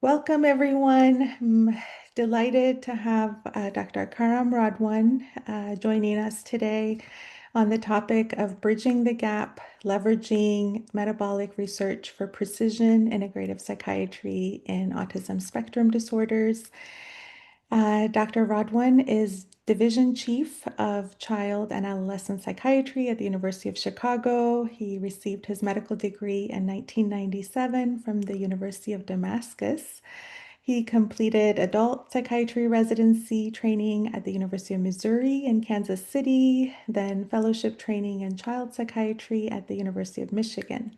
Welcome, everyone. I'm delighted to have Dr. Karam Radwan joining us today on the topic of bridging the gap, leveraging metabolic research for precision integrative psychiatry in autism spectrum disorders. Dr. Radwan is Division Chief of Child and Adolescent Psychiatry at the University of Chicago. He received his medical degree in 1997 from the University of Damascus. He completed adult psychiatry residency training at the University of Missouri in Kansas City, then fellowship training in child psychiatry at the University of Michigan.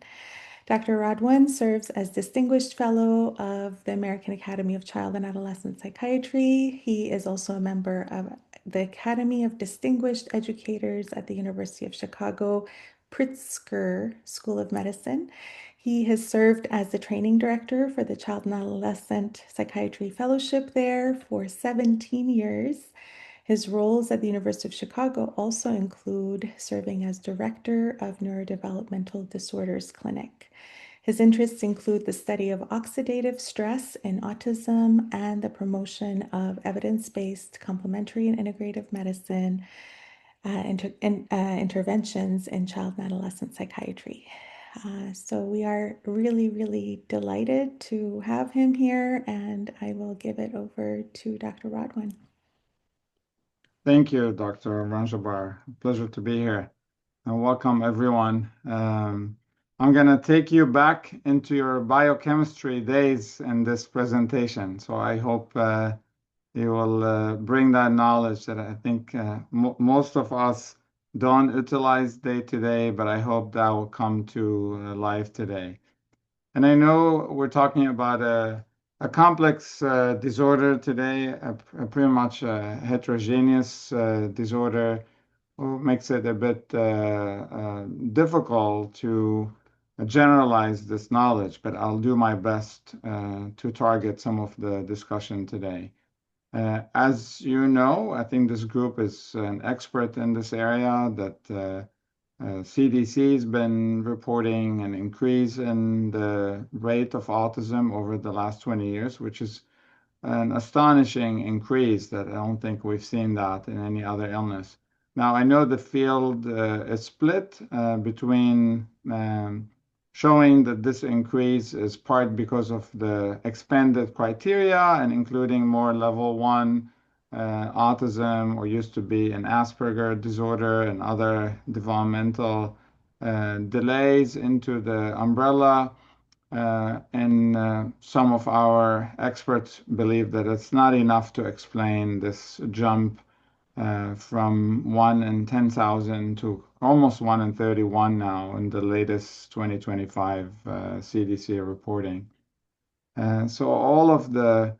Dr. Radwan serves as Distinguished Fellow of the American Academy of Child and Adolescent Psychiatry. He is also a member of the Academy of Distinguished Educators at the University of Chicago Pritzker School of Medicine. He has served as the training director for the Child and Adolescent Psychiatry Fellowship there for 17 years. His roles at the University of Chicago also include serving as director of Neurodevelopmental Disorders Clinic. His interests include the study of oxidative stress in autism and the promotion of evidence-based complementary and integrative medicine interventions in child and adolescent psychiatry. So we are really, really delighted to have him here, and I will give it over to Dr. Rodwin. Thank you, Dr. Ranjabar. Pleasure to be here. And welcome, everyone. I'm going to take you back into your biochemistry days in this presentation. So I hope you will bring that knowledge that I think most of us don't utilize day to day, but I hope that will come to life today. And I know we're talking about a complex disorder today, pretty much a heterogeneous disorder, which makes it a bit difficult to generalize this knowledge, but I'll do my best to target some of the discussion today. As you know, I think this group is an expert in this area that CDC has been reporting an increase in the rate of autism over the last 20 years, which is an astonishing increase that I don't think we've seen that in any other illness. Now, I know the field is split between showing that this increase is part because of the expanded criteria and including more level 1 autism, or used to be an Asperger disorder and other developmental delays into the umbrella. And some of our experts believe that it's not enough to explain this jump from 1 in 10,000 to almost 1 in 31 now in the latest 2025 CDC reporting. So all of the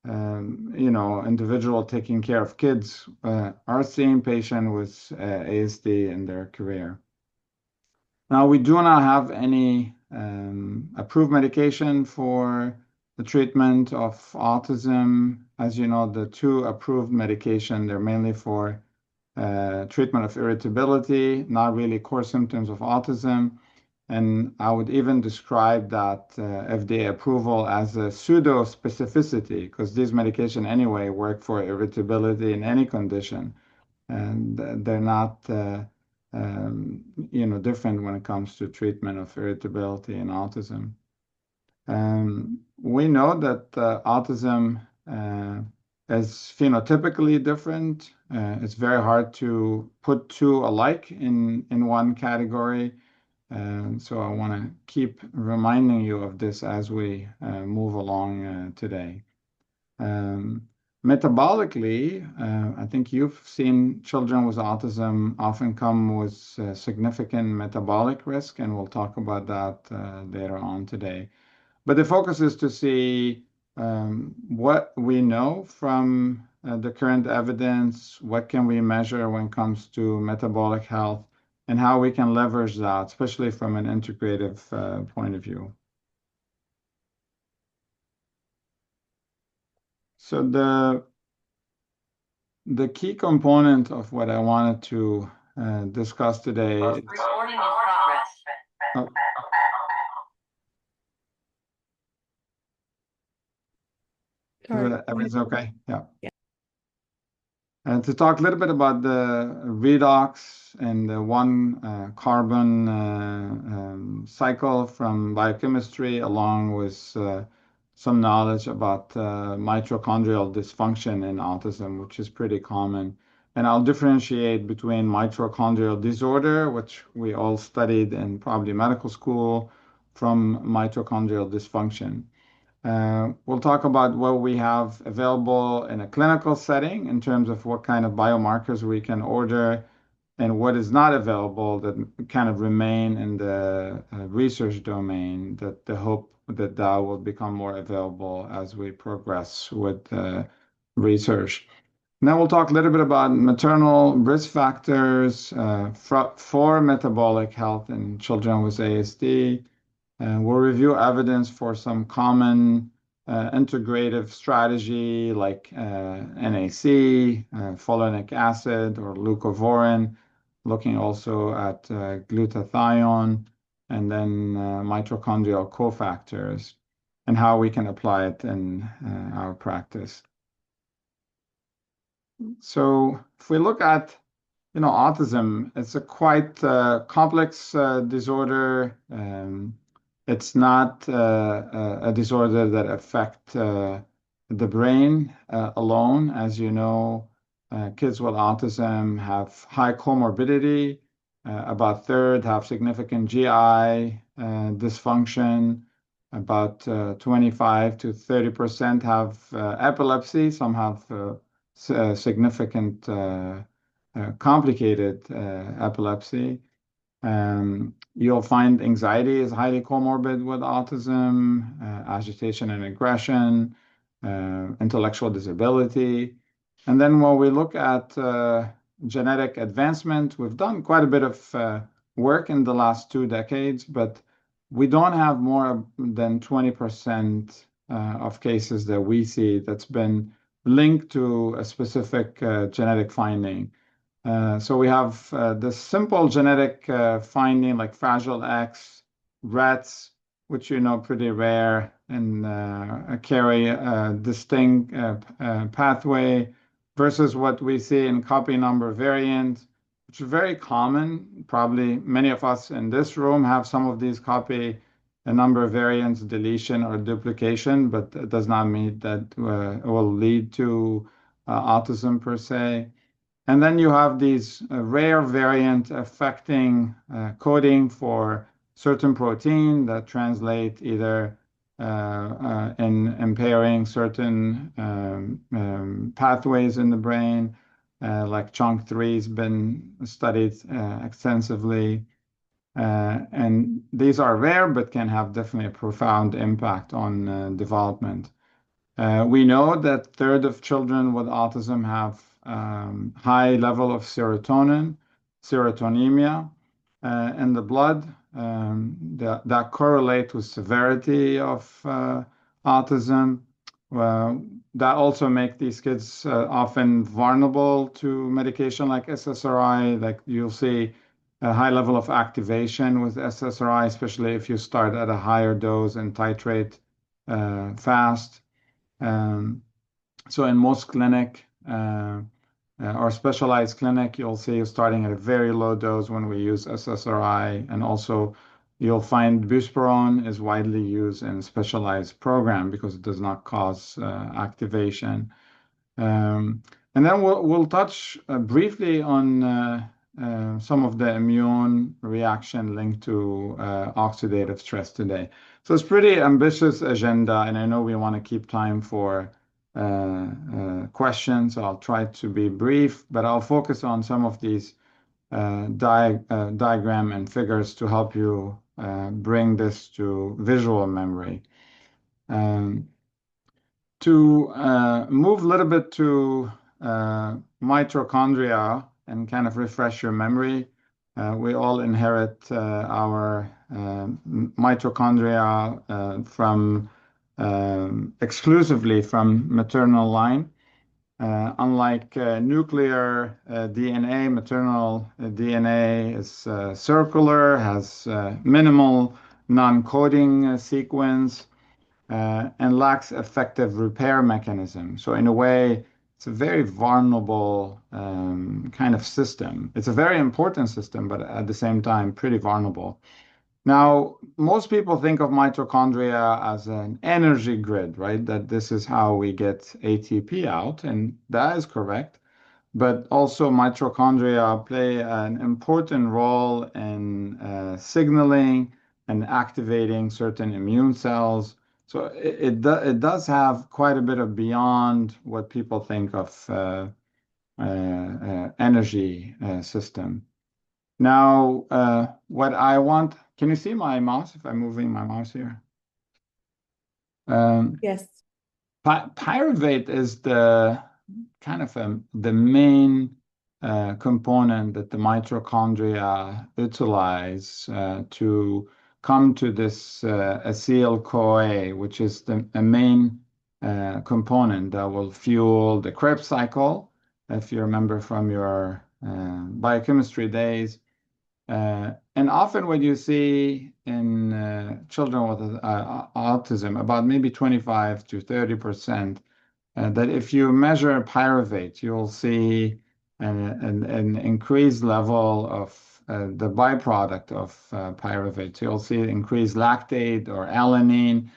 individual taking care of kids are seeing patients with ASD in their career. Now, we do not have any approved medication for the treatment of autism. As you know, the two approved medications, they're mainly for treatment of irritability, not really core symptoms of autism. And I would even describe that FDA approval as a pseudo-specificity, because these medications anyway work for irritability in any condition. And they're not different when it comes to treatment of irritability in autism. We know that autism is phenotypically different. It's very hard to put two alike in one category. So I want to keep reminding you of this as we move along today. Metabolically, I think you've seen children with autism often come with significant metabolic risk, and we'll talk about that later on today. But the focus is to see what we know from the current evidence, what can we measure when it comes to metabolic health, and how we can leverage that, especially from an integrative point of view. So the key component of what I wanted to discuss today. Recording in progress. Oh. Everything's okay? Yeah. Yeah. And to talk a little bit about the redox and the one carbon cycle from biochemistry, along with some knowledge about mitochondrial dysfunction in autism, which is pretty common. And I'll differentiate between mitochondrial disorder, which we all studied in probably medical school, from mitochondrial dysfunction. We'll talk about what we have available in a clinical setting in terms of what kind of biomarkers we can order and what is not available that kind of remain in the research domain, that the hope that that will become more available as we progress with research. Now we'll talk a little bit about maternal risk factors for metabolic health in children with ASD. We'll review evidence for some common integrative strategy like NAC, folinic acid, or leucovorin, looking also at glutathione, and then mitochondrial cofactors, and how we can apply it in our practice. So if we look at autism, it's a quite complex disorder. It's not a disorder that affects the brain alone. As you know, kids with autism have high comorbidity. About a third have significant GI dysfunction. About 25 to 30% have epilepsy. Some have significant complicated epilepsy. You'll find anxiety is highly comorbid with autism, agitation and aggression, intellectual disability. And then when we look at genetic advancement, we've done quite a bit of work in the last 2 decades, but we don't have more than 20% of cases that we see that's been linked to a specific genetic finding. So we have the simple genetic finding like Fragile X, Rets, which pretty rare and carry a distinct pathway, versus what we see in copy number variant, which is very common. Probably many of us in this room have some of these copy number variants, deletion or duplication, but it does not mean that it will lead to autism per se. And then you have these rare variant affecting coding for certain protein that translate either in impairing certain pathways in the brain, like chunk3 has been studied extensively. And these are rare, but can have definitely a profound impact on development. We know that a third of children with autism have high level of serotonemia in the blood that correlate with severity of autism. That also make these kids often vulnerable to medication like SSRI. Like you'll see a high level of activation with SSRI, especially if you start at a higher dose and titrate fast. So in most clinic or specialized clinic, you'll see starting at a very low dose when we use SSRI, and also you'll find buspirone is widely used in specialized program because it does not cause activation. And then we'll touch briefly on some of the immune reaction linked to oxidative stress today. So it's pretty ambitious agenda, and I know we want to keep time for questions. I'll try to be brief, but I'll focus on some of these diagram and figures to help you bring this to visual memory. To move a little bit to mitochondria and kind of refresh your memory, we all inherit our mitochondria from exclusively from maternal line. Unlike nuclear DNA, maternal DNA is circular, has minimal non-coding sequence. and lacks effective repair mechanism. So in a way, it's a very vulnerable kind of system. It's a very important system, but at the same time, pretty vulnerable. Now, most people think of mitochondria as an energy grid, right? That this is how we get ATP out, and that is correct. But also, mitochondria play an important role in signaling and activating certain immune cells. So it does have quite a bit of beyond what people think of energy system. Now, what I want, can you see my mouse if I'm moving my mouse here? Yes. Pyruvate is the kind of the main component that the mitochondria utilize to come to this acetyl-CoA, which is a main component that will fuel the Krebs cycle, if you remember from your biochemistry days. And often what you see in children with autism, about maybe 25 to 30%, that if you measure pyruvate, you'll see an increased level of the byproduct of pyruvate. So you'll see increased lactate or alanine,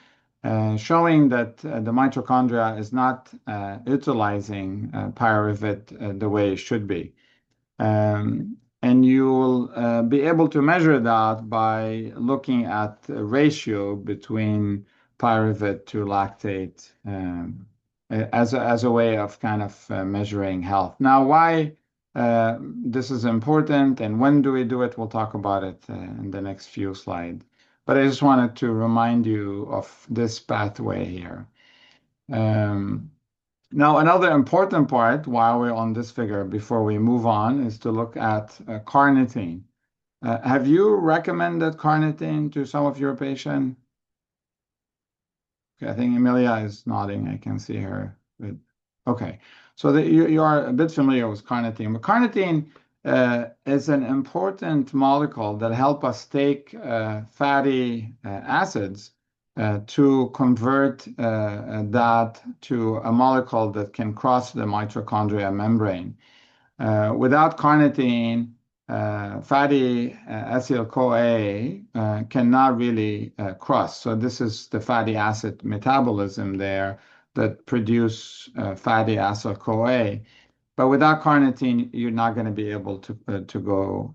showing that the mitochondria is not utilizing pyruvate the way it should be. And you'll be able to measure that by looking at the ratio between pyruvate to lactate as a way of kind of measuring health. Now, why this is important and when do we do it? We'll talk about it in the next few slides. But I just wanted to remind you of this pathway here. Now, another important part while we're on this figure before we move on is to look at carnitine. Have you recommended carnitine to some of your patients? Okay, I think Emilia is nodding. I can see her. Okay, so you are a bit familiar with carnitine. But carnitine is an important molecule that helps us take fatty acids to convert that to a molecule that can cross the mitochondria membrane. Without carnitine, fatty acetyl-CoA cannot really cross. So this is the fatty acid metabolism there that produce fatty acetyl-CoA. But without carnitine, you're not going to be able to go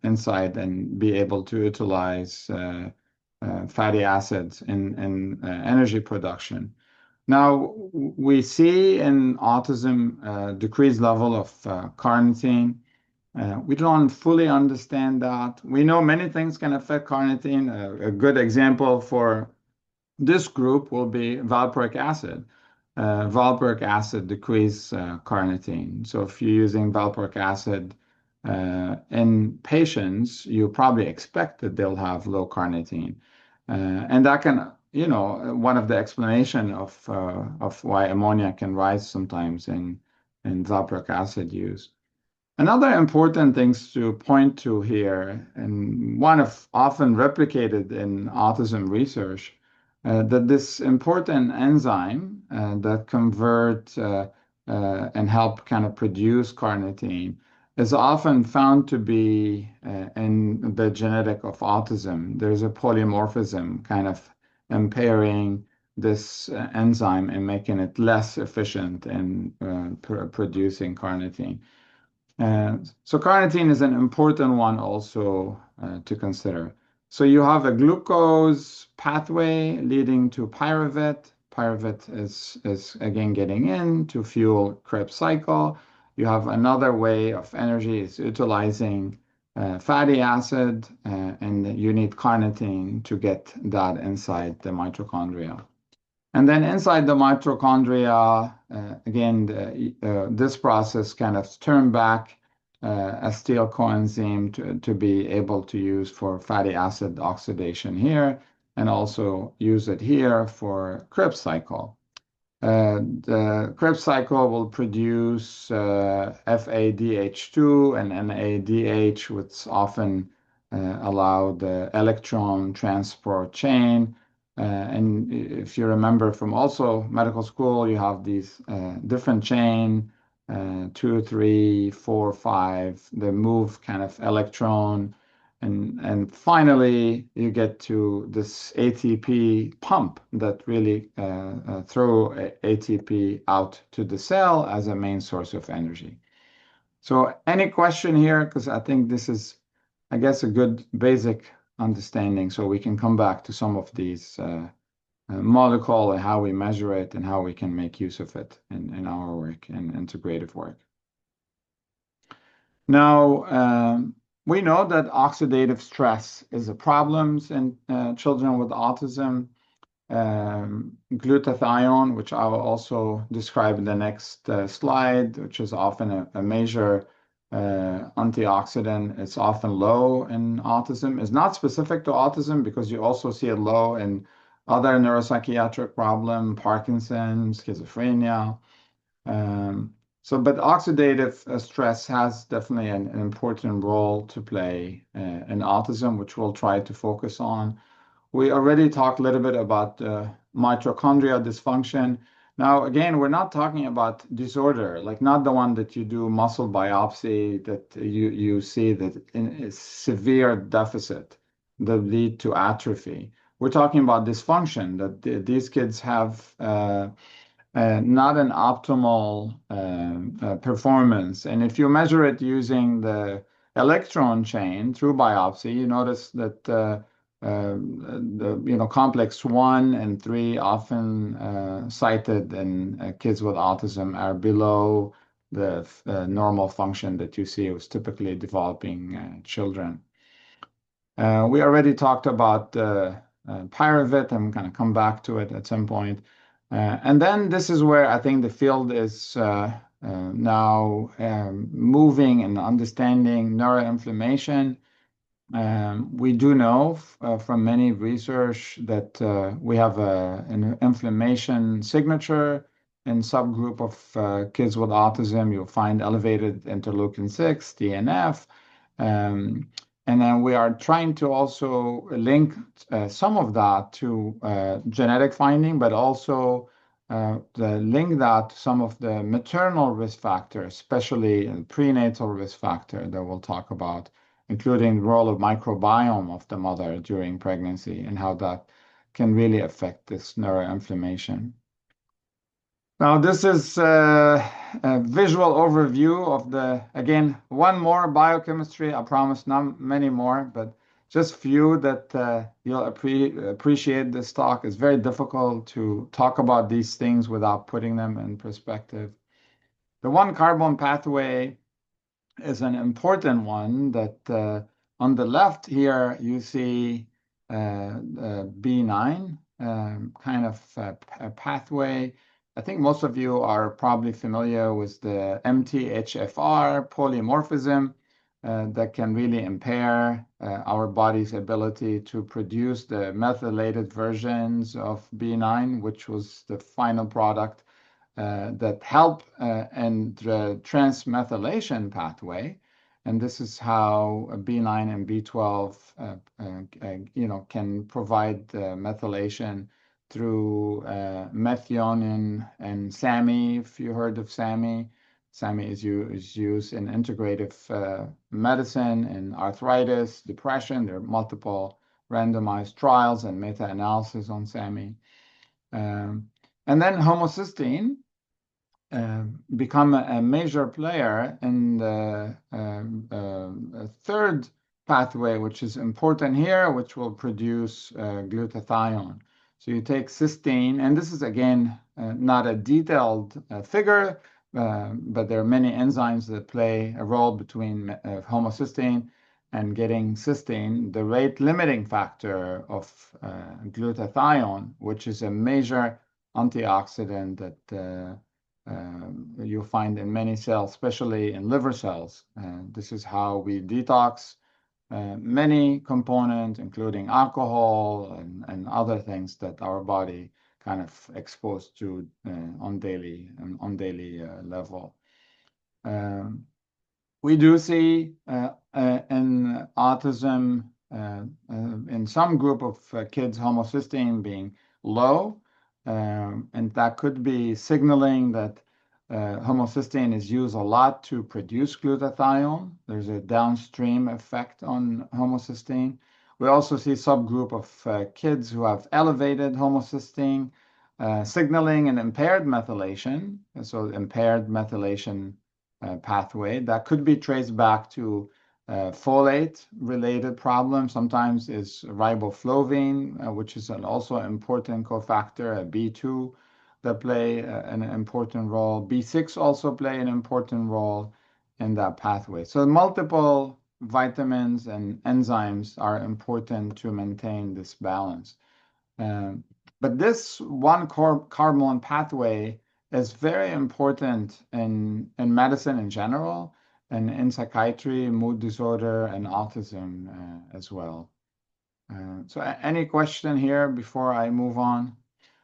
inside and be able to utilize fatty acids in energy production. Now, we see in autism decreased level of carnitine. We don't fully understand that. We know many things can affect carnitine. A good example for this group will be valproic acid. Valproic acid decreases carnitine. So if you're using valproic acid in patients, you probably expect that they'll have low carnitine. And that can, one of the explanation of why ammonia can rise sometimes in valproic acid use. Another important things to point to here, and one of often replicated in autism research, that this important enzyme that convert and help kind of produce carnitine is often found to be in the genetic of autism. There's a polymorphism kind of impairing this enzyme and making it less efficient in producing carnitine. So carnitine is an important one also to consider. So you have a glucose pathway leading to pyruvate. Pyruvate is again getting in to fuel Krebs cycle. You have another way of energy is utilizing fatty acid, and you need carnitine to get that inside the mitochondria. And then inside the mitochondria, again, this process kind of turn back acetyl coenzyme to be able to use for fatty acid oxidation here, and also use it here for Krebs cycle. The Krebs cycle will produce FADH2 and NADH, which often allow the electron transport chain And if you remember from also medical school, you have these different chain, 2, 3, 4, 5, the move kind of electron. And finally, you get to this ATP pump that really throw ATP out to the cell as a main source of energy. So any question here? Because I think this is, I guess, a good basic understanding so we can come back to some of these molecule and how we measure it and how we can make use of it in our work and integrative work. Now, we know that oxidative stress is a problem in children with autism. Glutathione, which I will also describe in the next slide, which is often a major antioxidant. It's often low in autism. It's not specific to autism because you also see it low in other neuropsychiatric problem, Parkinson's, schizophrenia. But oxidative stress has definitely an important role to play in autism, which we'll try to focus on. We already talked a little bit about mitochondrial dysfunction. Now, again, we're not talking about disorder, like not the one that you do muscle biopsy that you see that in a severe deficit that lead to atrophy. We're talking about dysfunction, that these kids have not an optimal performance. And if you measure it using the electron chain through biopsy, you notice that the complex 1 and 3 often cited in kids with autism are below the normal function that you see with typically developing children. We already talked about pyruvate. I'm going to come back to it at some point. And then this is where I think the field is now moving and understanding neuroinflammation. We do know from many research that we have an inflammation signature in subgroup of kids with autism. You'll find elevated interleukin-6, TNF. And then we are trying to also link some of that to genetic finding, but also link that to some of the maternal risk factors, especially prenatal risk factor that we'll talk about, including the role of microbiome of the mother during pregnancy and how that can really affect this neuroinflammation. Now, this is a visual overview of again, one more biochemistry. I promise not many more, but just few that you'll appreciate this talk. It's very difficult to talk about these things without putting them in perspective. The 1-carbon pathway is an important one that on the left here, you see B9 kind of a pathway. I think most of you are probably familiar with the MTHFR polymorphism that can really impair our body's ability to produce the methylated versions of B9, which was the final product that help in the transmethylation pathway. And this is how B9 and B12 can provide methylation through methionine and SAMe. If you heard of SAMe, SAMe is used in integrative medicine and arthritis, depression. There are multiple randomized trials and meta-analysis on SAMe. And then homocysteine become a major player in the third pathway, which is important here, which will produce glutathione. So you take cysteine, and this is, again, not a detailed figure, but there are many enzymes that play a role between homocysteine and getting cysteine, the rate-limiting factor of glutathione, which is a major antioxidant that you'll find in many cells, especially in liver cells. This is how we detox many components, including alcohol and other things that our body kind of exposed to on daily level. We do see in autism in some group of kids, homocysteine being low, and that could be signaling that homocysteine is used a lot to produce glutathione. There's a downstream effect on homocysteine. We also see subgroup of kids who have elevated homocysteine signaling and impaired methylation, so impaired methylation pathway that could be traced back to folate-related problems. Sometimes is riboflavin, which is also an important cofactor, a B2 that play an important role. B6 also play an important role in that pathway. So multiple vitamins and enzymes are important to maintain this balance. But this one hormone pathway is very important in medicine in general, and in psychiatry, mood disorder, and autism as well. So any question here before I move on?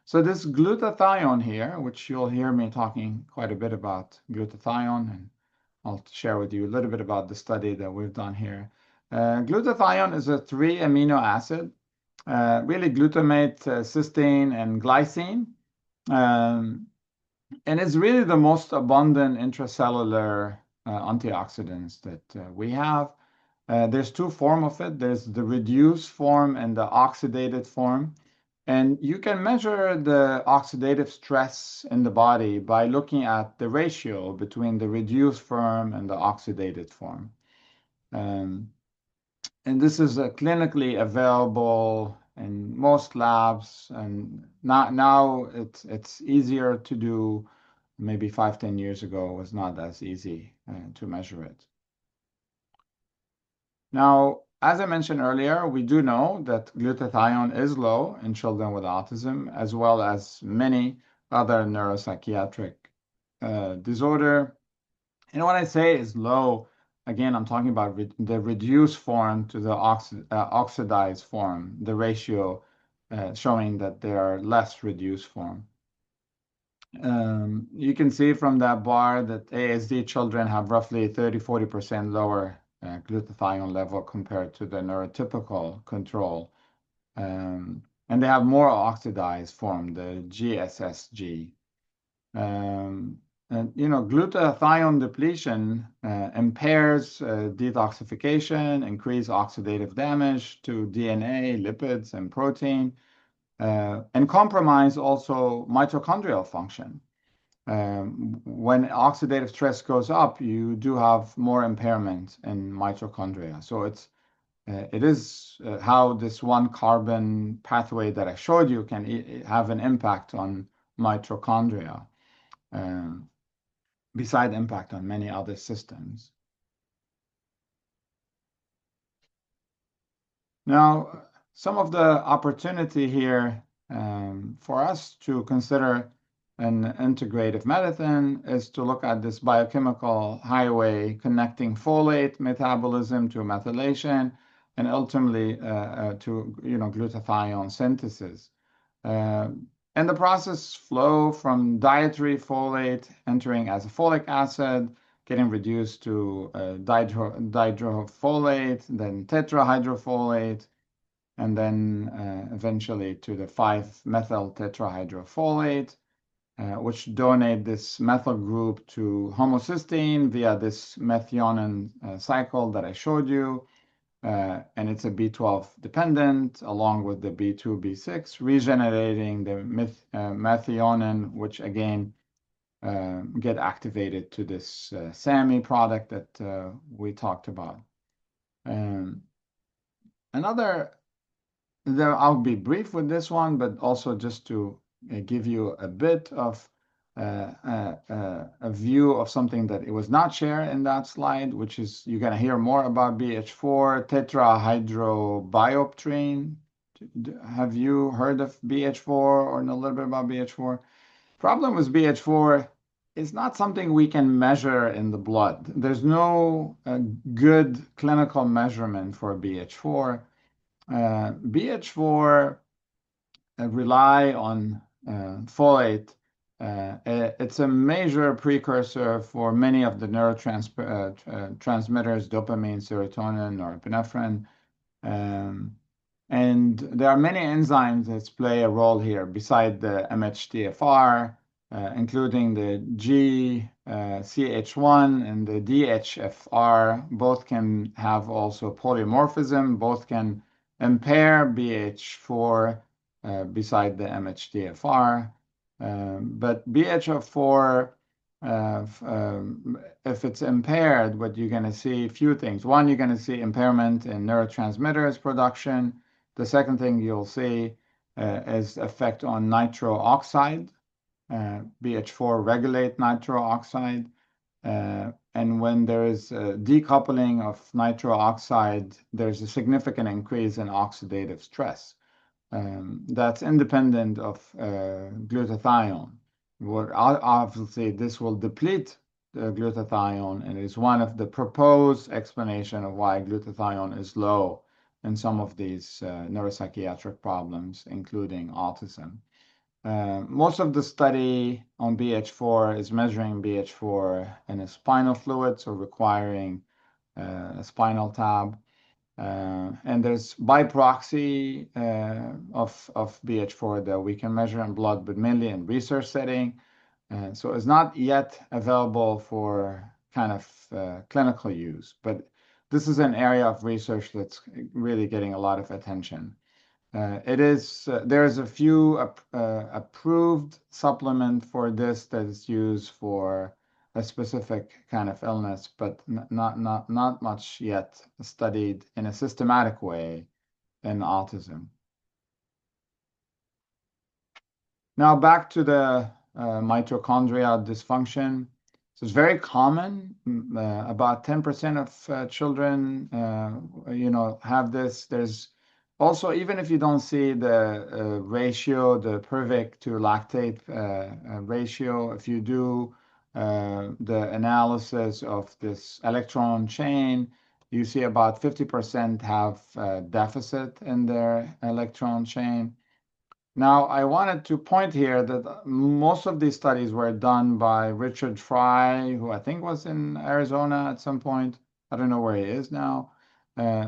So this glutathione here, which you'll hear me talking quite a bit about glutathione, and I'll share with you a little bit about the study that we've done here. Glutathione is a 3 amino acid, really glutamate, cysteine, and glycine. And it's really the most abundant intracellular antioxidants that we have. There's two forms of it. There's the reduced form and the oxidated form. And you can measure the oxidative stress in the body by looking at the ratio between the reduced form and the oxidated form. And this is clinically available in most labs, and now it's easier to do. Maybe 5-10 years ago, it was not as easy to measure it. Now, as I mentioned earlier, we do know that glutathione is low in children with autism, as well as many other neuropsychiatric disorder. And when I say is low, again, I'm talking about the reduced form to the oxidized form, the ratio showing that they are less reduced form. You can see from that bar that ASD children have roughly 30-40% lower glutathione level compared to the neurotypical control. And they have more oxidized form, the GSSG. And glutathione depletion impairs detoxification, increase oxidative damage to DNA, lipids, and protein, and compromise also mitochondrial function. When oxidative stress goes up, you do have more impairment in mitochondria. So it is how this one carbon pathway that I showed you can have an impact on mitochondria, beside impact on many other systems. Now, some of the opportunity here for us to consider an integrative medicine is to look at this biochemical highway connecting folate metabolism to methylation and ultimately to glutathione synthesis. And the process flow from dietary folate entering as a folic acid, getting reduced to dihydrofolate, then tetrahydrofolate, and then eventually to the 5-methyl tetrahydrofolate, which donate this methyl group to homocysteine via this methionine cycle that I showed you. And it's a B12 dependent along with the B2, B6, regenerating the methionine, which again get activated to this SAMe product that we talked about. I'll be brief with this one, but also just to give you a bit of a view of something that it was not shared in that slide, which is you're going to hear more about BH4, tetrahydrobiopterin. Have you heard of BH4 or know a little bit about BH4? Problem with BH4 is not something we can measure in the blood. There's no good clinical measurement for BH4. BH4 rely on folate. It's a major precursor for many of the neurotransmitters, dopamine, serotonin, norepinephrine. And there are many enzymes that play a role here beside the MHTFR, including the GCH1 and the DHFR. Both can have also polymorphism. Both can impair BH4 beside the MHTFR. But BHF4, if it's impaired, what you're going to see a few things. One, you're going to see impairment in neurotransmitters production. The second thing you'll see is effect on nitro oxide. BH4 regulate nitro oxide. And when there is a decoupling of nitro oxide, there's a significant increase in oxidative stress. That's independent of glutathione. Obviously, this will deplete the glutathione, and is one of the proposed explanation of why glutathione is low in some of these neuropsychiatric problems, including autism. Most of the study on BH4 is measuring BH4 in a spinal fluid, so requiring a spinal tab. And there's by proxy of BH4 that we can measure in blood, but mainly in research setting. So it's not yet available for kind of clinical use, but this is an area of research that's really getting a lot of attention. There's a few approved supplement for this that is used for a specific kind of illness, but not much yet studied in a systematic way in autism. Now back to the mitochondrial dysfunction. So it's very common. About 10% of children, have this. There's also, even if you don't see the ratio, the Pyruvate to lactate ratio, if you do the analysis of this electron chain, you see about 50% have deficit in their electron chain. Now, I wanted to point here that most of these studies were done by Richard Fry, who I think was in Arizona at some point. I don't know where he is now.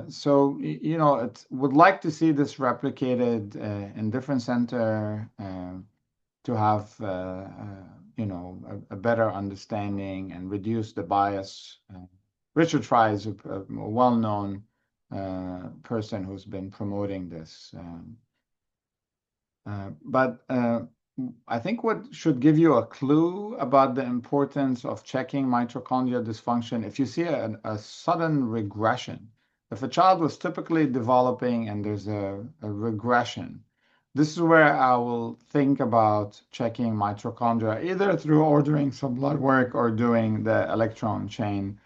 So, it would like to see this replicated in different center to have, a better understanding and reduce the bias. Richard Fry is a well-known person who's been promoting this. But I think what should give you a clue about the importance of checking mitochondrial dysfunction, if you see a sudden regression, if a child was typically developing and there's a regression, this is where I will think about checking mitochondria, either through ordering some blood work or doing the electron chain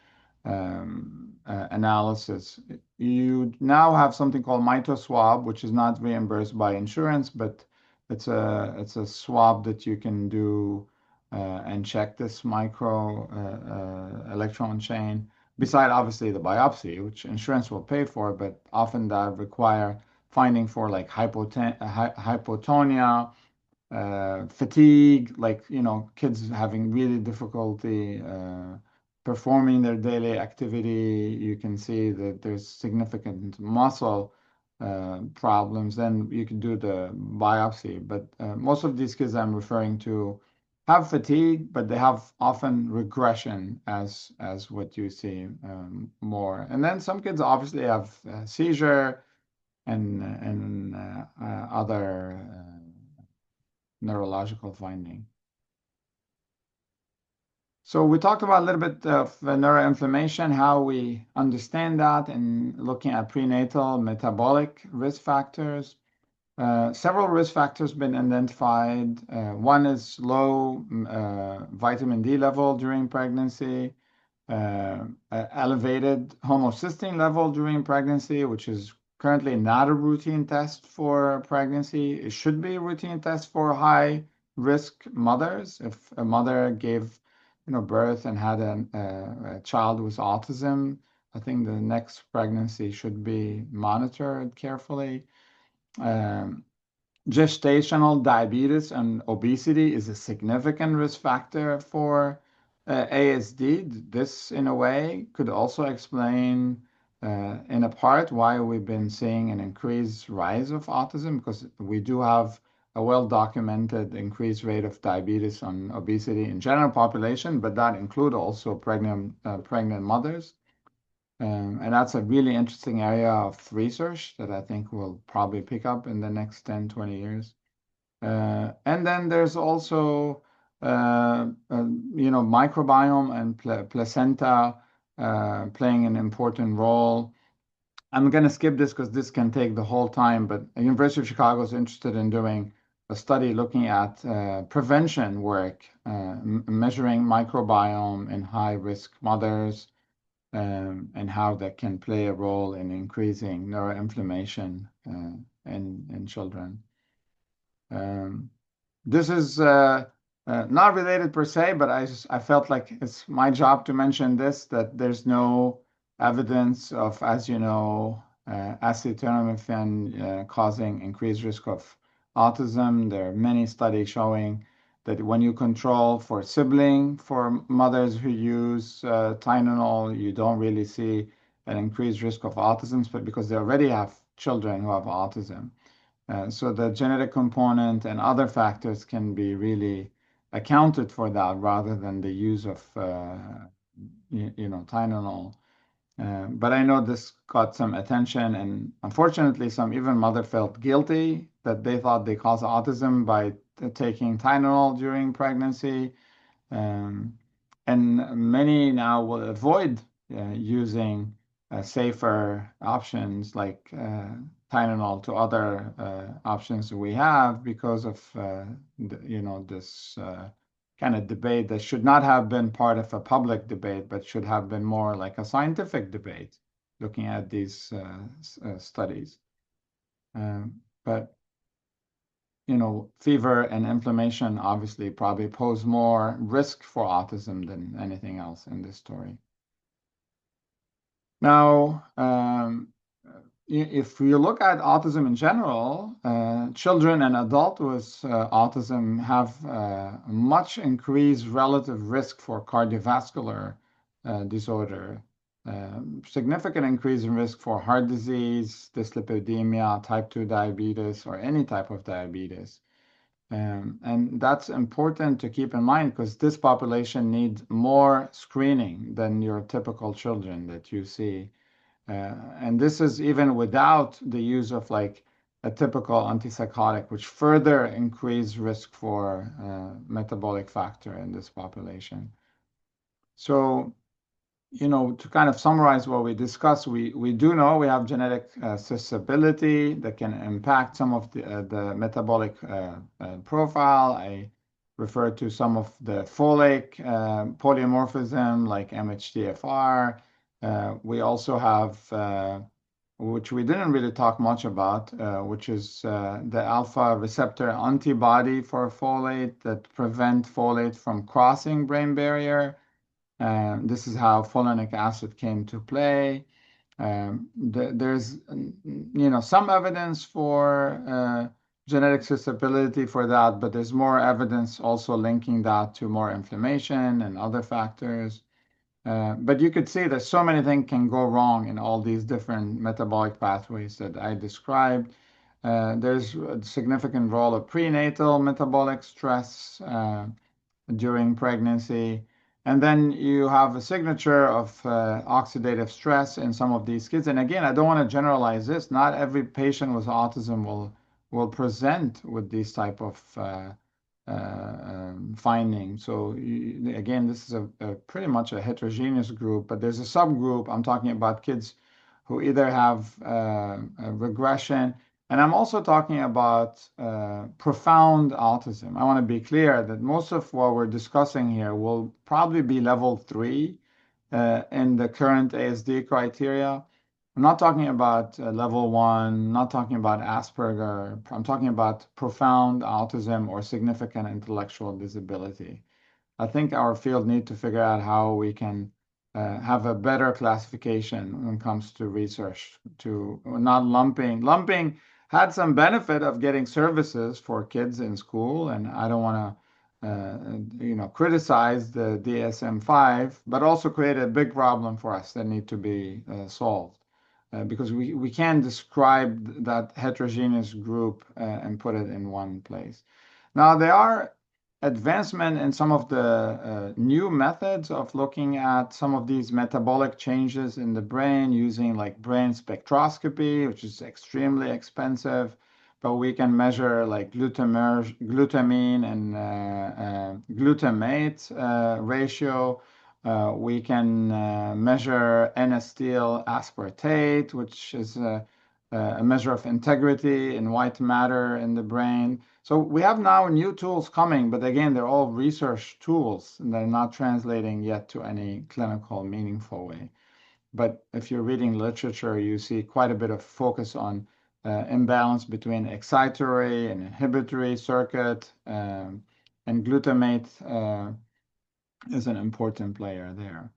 analysis. You now have something called MitoSwab, which is not reimbursed by insurance, but it's a swab that you can do and check this micro electron chain. Beside obviously the biopsy, which insurance will pay for, but often that require finding for like hypotonia, fatigue, like kids having really difficulty performing their daily activity. You can see that there's significant muscle problems. Then you can do the biopsy. But most of these kids I'm referring to have fatigue, but they have often regression as what you see more. And then some kids obviously have seizure and other neurological finding. So we talked about a little bit of neuroinflammation, how we understand that, and looking at prenatal metabolic risk factors. Several risk factors been identified. One is low vitamin D level during pregnancy, elevated homocysteine level during pregnancy, which is currently not a routine test for pregnancy. It should be a routine test for high risk mothers. If a mother gave birth and had a child with autism, I think the next pregnancy should be monitored carefully. Gestational diabetes and obesity is a significant risk factor for ASD. This, in a way, could also explain in a part why we've been seeing an increased rise of autism, because we do have a well-documented increased rate of diabetes and obesity in general population, but that include also pregnant mothers. And that's a really interesting area of research that I think will probably pick up in the next 10, 20 years. And then there's also, microbiome and placenta playing an important role. I'm going to skip this because this can take the whole time, but the University of Chicago is interested in doing a study looking at prevention work, measuring microbiome in high-risk mothers, and how that can play a role in increasing neuroinflammation in children. This is not related per se, but I felt like it's my job to mention this, that there's no evidence of, as you know, acetaminophen causing increased risk of autism. There are many studies showing that when you control for mothers who use Tylenol, you don't really see an increased risk of autism, but because they already have children who have autism. So the genetic component and other factors can be really accounted for that rather than the use of, Tylenol. But I know this got some attention, and unfortunately, some even mother felt guilty that they thought they caused autism by taking Tylenol during pregnancy. And many now will avoid using safer options like Tylenol to other options we have because of this kind of debate that should not have been part of a public debate, but should have been more like a scientific debate, looking at these studies. But fever and inflammation obviously probably pose more risk for autism than anything else in this story. Now, if you look at autism in general, children and adults with autism have much increased relative risk for cardiovascular disorder, significant increase in risk for heart disease, dyslipidemia, type 2 diabetes, or any type of diabetes. And that's important to keep in mind because this population needs more screening than your typical children that you see. And this is even without the use of like a typical antipsychotic, which further increase risk for metabolic factor in this population. So, to kind of summarize what we discussed, we do know we have genetic susceptibility that can impact some of the metabolic profile. I refer to some of the folate polymorphism like MHTFR. We also have, which we didn't really talk much about, which is the alpha receptor antibody for folate that prevent folate from crossing brain barrier. This is how folinic acid came to play. There's, some evidence for genetic susceptibility for that, but there's more evidence also linking that to more inflammation and other factors. But you could see that so many things can go wrong in all these different metabolic pathways that I described. There's a significant role of prenatal metabolic stress during pregnancy. And then you have a signature of oxidative stress in some of these kids. And again, I don't want to generalize this. Not every patient with autism will present with these type of findings. So again, this is a pretty much a heterogeneous group, but there's a subgroup. I'm talking about kids who either have a regression, and I'm also talking about profound autism. I want to be clear that most of what we're discussing here will probably be level 3 in the current ASD criteria. I'm not talking about level 1, not talking about Asperger. I'm talking about profound autism or significant intellectual disability. I think our field needs to figure out how we can have a better classification when it comes to research, to not lumping. Lumping had some benefit of getting services for kids in school, and I don't want to criticize the DSM-5, but also create a big problem for us that need to be solved. because we can't describe that heterogeneous group and put it in one place. Now, there are advancement in some of the new methods of looking at some of these metabolic changes in the brain using like brain spectroscopy, which is extremely expensive, but we can measure like glutamine and glutamate ratio. We can measure N-acetyl aspartate, which is a measure of integrity in white matter in the brain. So we have now new tools coming, but again, they're all research tools and they're not translating yet to any clinical meaningful way. But if you're reading literature, you see quite a bit of focus on imbalance between excitatory and inhibitory circuit, and glutamate is an important player there.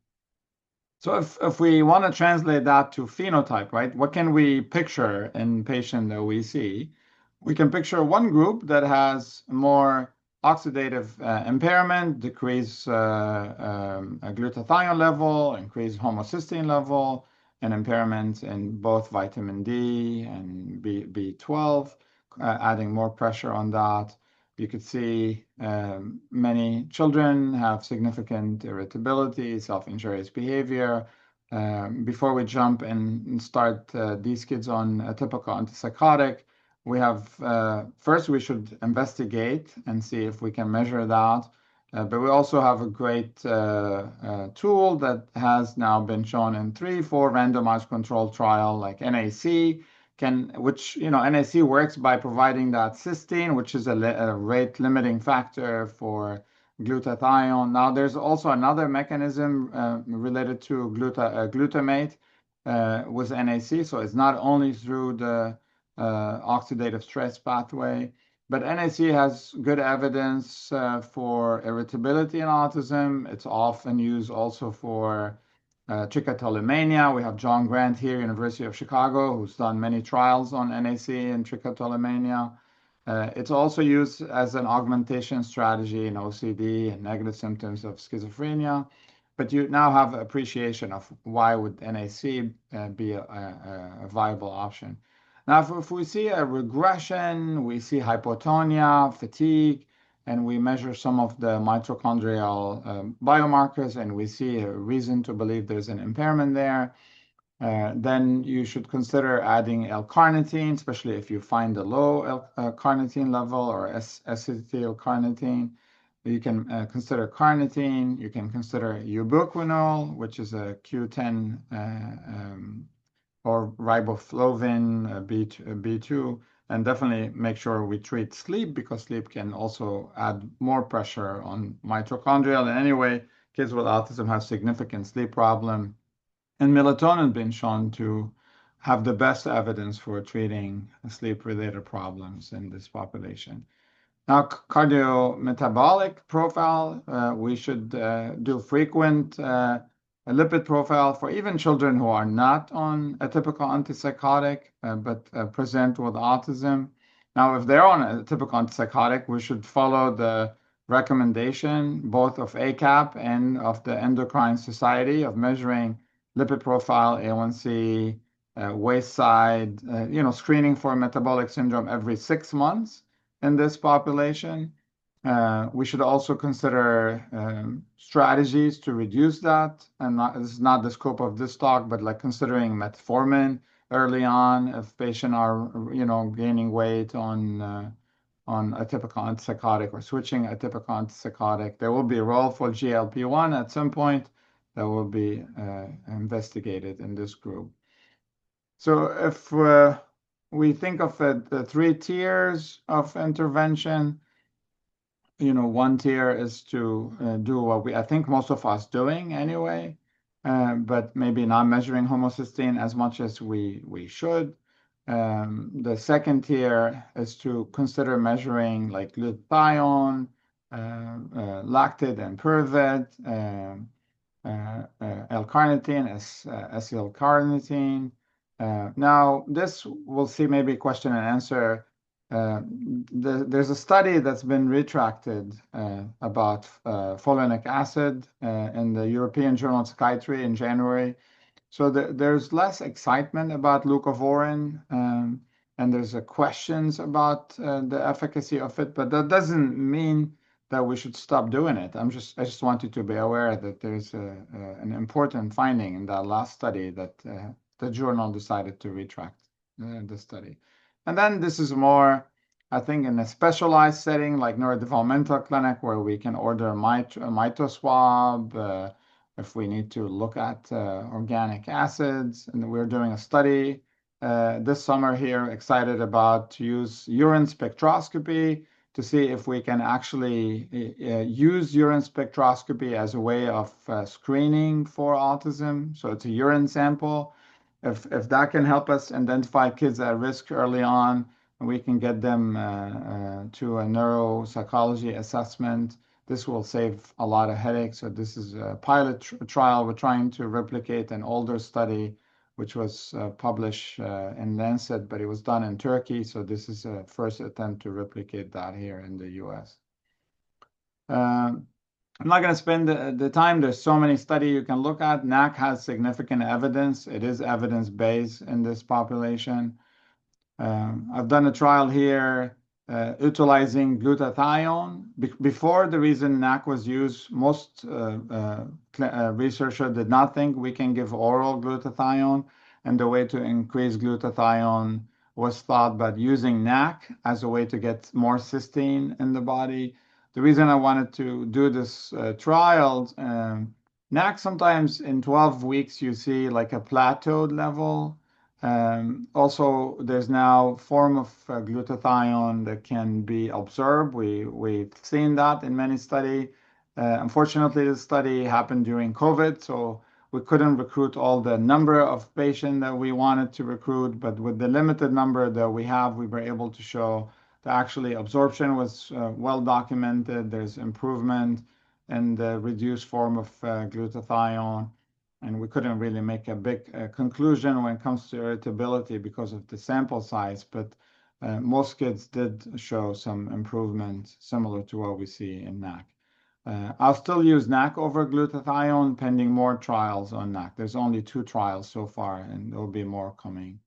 So if we want to translate that to phenotype, right, what can we picture in patient that we see? We can picture one group that has more oxidative impairment, decreased glutathione level, increased homocysteine level, and impairment in both vitamin D and B12, adding more pressure on that. You could see many children have significant irritability, self-injurious behavior. Before we jump and start these kids on a typical antipsychotic, we have first we should investigate and see if we can measure that. But we also have a great tool that has now been shown in 3-4 randomized controlled trial like NAC, which, NAC works by providing that cysteine, which is a rate limiting factor for glutathione. Now, there's also another mechanism related to glutamate with NAC. So it's not only through the oxidative stress pathway, but NAC has good evidence for irritability in autism. It's often used also for trichotillomania. We have John Grant here, University of Chicago, who's done many trials on NAC and trichotillomania. It's also used as an augmentation strategy in OCD and negative symptoms of schizophrenia. But you now have appreciation of why would NAC be a viable option. Now, if we see a regression, we see hypotonia, fatigue, and we measure some of the mitochondrial biomarkers, and we see a reason to believe there's an impairment there, then you should consider adding L-carnitine, especially if you find a low L-carnitine level or acetylcarnitine. You can consider carnitine. You can consider ubiquinol, which is a Q10 or riboflavin, B2, and definitely make sure we treat sleep because sleep can also add more pressure on mitochondrial. And anyway, kids with autism have significant sleep problem. And melatonin been shown to have the best evidence for treating sleep-related problems in this population. Now, cardiometabolic profile, we should do frequent lipid profile for even children who are not on a typical antipsychotic, but present with autism. Now, if they're on a typical antipsychotic, we should follow the recommendation both of ACAP and of the Endocrine Society of measuring lipid profile, A1C, waist side, screening for metabolic syndrome every 6 months in this population. We should also consider strategies to reduce that. And this is not the scope of this talk, but like considering metformin early on if patients are, gaining weight on a typical antipsychotic or switching a typical antipsychotic. There will be a role for GLP-1 at some point that will be investigated in this group. So if we think of the 3 tiers of intervention, one tier is to do what I think most of us doing anyway, but maybe not measuring homocysteine as much as we should. The second tier is to consider measuring like glutathione, lactate and pyruvate, L-carnitine, acetylcarnitine. Now, this we'll see maybe question and answer. There's a study that's been retracted about folinic acid in the European Journal of Psychiatry in January. So there's less excitement about leucovorin, and there's questions about the efficacy of it, but that doesn't mean that we should stop doing it. I just want you to be aware that there's an important finding in that last study that the journal decided to retract the study. And then this is more, I think, in a specialized setting like neurodevelopmental clinic where we can order a mito swab, if we need to look at organic acids. And we're doing a study this summer here, excited about to use urine spectroscopy to see if we can actually use urine spectroscopy as a way of screening for autism. So it's a urine sample. If that can help us identify kids at risk early on, we can get them to a neuropsychology assessment. This will save a lot of headaches. So this is a pilot trial. We're trying to replicate an older study, which was published in Lancet, but it was done in Turkey. So this is a first attempt to replicate that here in the US. I'm not going to spend the time. There's so many studies you can look at. NAC has significant evidence. It is evidence-based in this population. I've done a trial here utilizing glutathione. Before, the reason NAC was used, most researchers did not think we can give oral glutathione, and the way to increase glutathione was thought about using NAC as a way to get more cysteine in the body. The reason I wanted to do this trial, NAC sometimes in 12 weeks you see like a plateaued level. Also, there's now form of glutathione that can be observed. We've seen that in many studies. Unfortunately, this study happened during COVID, so we couldn't recruit all the number of patients that we wanted to recruit. But with the limited number that we have, we were able to show that actually absorption was well documented. There's improvement in the reduced form of glutathione. And we couldn't really make a big conclusion when it comes to irritability because of the sample size, but most kids did show some improvement similar to what we see in NAC. I'll still use NAC over glutathione pending more trials on NAC. There's only 2 trials so far, and there'll be more coming.